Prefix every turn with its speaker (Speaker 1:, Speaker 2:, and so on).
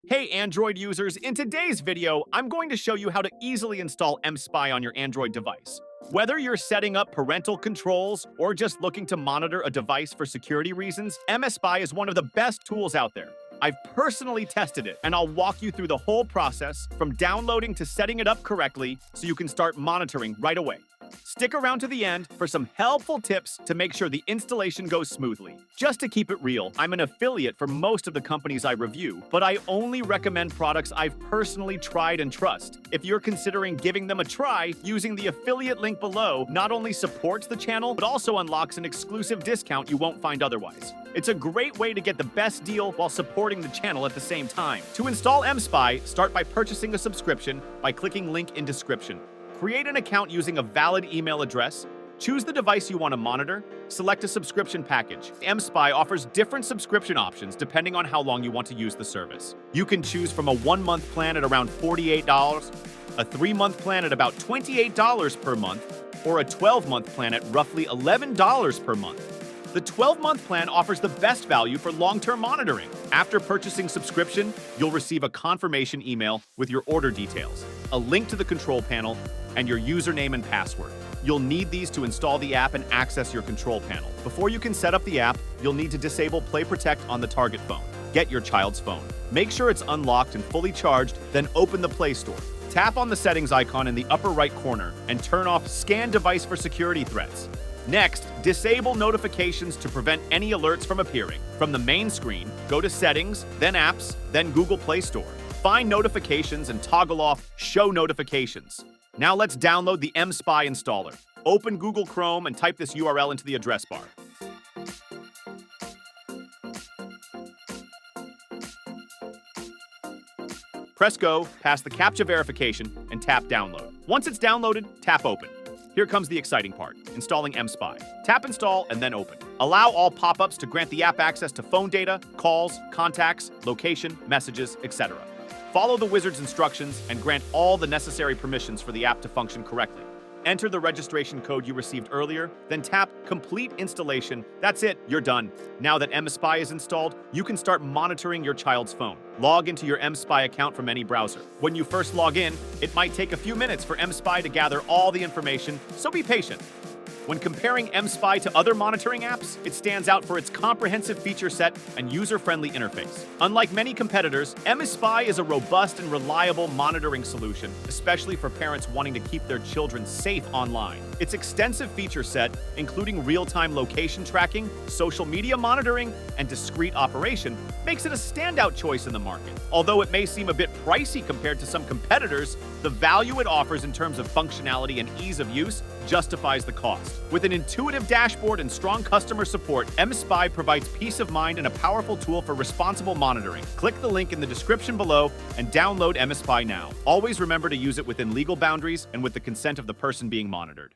Speaker 1: Hey Android users, in today's video, I'm going to show you how to easily install mSpy on your Android device. Whether you're setting up parental controls or just looking to monitor a device for security reasons, mSpy is one of the best tools out there. I've personally tested it, and I'll walk you through the whole process from downloading to setting it up correctly so you can start monitoring right away. Stick around to the end for some helpful tips to make sure the installation goes smoothly. Just to keep it real, I'm an affiliate for most of the companies I review, but I only recommend products I've personally tried and trust. If you're considering giving them a try, using the affiliate link below not only supports the channel, but also unlocks an exclusive discount you won't find otherwise. It's a great way to get the best deal while supporting the channel at the same time. To install mSpy, start by purchasing a subscription by clicking link in description. Create an account using a valid email address, choose the device you want to monitor, select a subscription package. mSpy offers different subscription options depending on how long you want to use the service. You can choose from a 1-month plan at around $48, a 3-month plan at about $28 per month, or a 12-month plan at roughly $11 per month. The 12-month plan offers the best value for long-term monitoring. After purchasing subscription, you'll receive a confirmation email with your order details, a link to the control panel, and your username and password. You'll need these to install the app and access your control panel. Before you can set up the app, you'll need to disable Play Protect on the target phone. Get your child's phone. Make sure it's unlocked and fully charged, then open the Play Store. Tap on the settings icon in the upper right corner and turn off Scan Device for security threats. Next, disable notifications to prevent any alerts from appearing. From the main screen, go to Settings, then Apps, then Google Play Store. Find Notifications and toggle off Show Notifications. Now let's download the mSpy installer. Open Google Chrome and type this URL into the address bar. Press Go, pass the CAPTCHA verification, and tap Download. Once it's downloaded, tap Open. Here comes the exciting part, installing mSpy. Tap Install and then Open. Allow all pop-ups to grant the app access to phone data, calls, contacts, location, messages, etc. Follow the wizard's instructions and grant all the necessary permissions for the app to function correctly. Enter the registration code you received earlier, then tap Complete Installation. That's it, you're done. Now that mSpy is installed, you can start monitoring your child's phone. Log into your mSpy account from any browser. When you first log in, it might take a few minutes for mSpy to gather all the information, so be patient. When comparing mSpy to other monitoring apps, it stands out for its comprehensive feature set and user-friendly interface. Unlike many competitors, mSpy is a robust and reliable monitoring solution, especially for parents wanting to keep their children safe online. Its extensive feature set, including real-time location tracking, social media monitoring, and discrete operation, makes it a standout choice in the market. Although it may seem a bit pricey compared to some competitors, the value it offers in terms of functionality and ease of use justifies the cost. With an intuitive dashboard and strong customer support, mSpy provides peace of mind and a powerful tool for responsible monitoring. Click the link in the description below and download mSpy now. Always remember to use it within legal boundaries and with the consent of the person being monitored.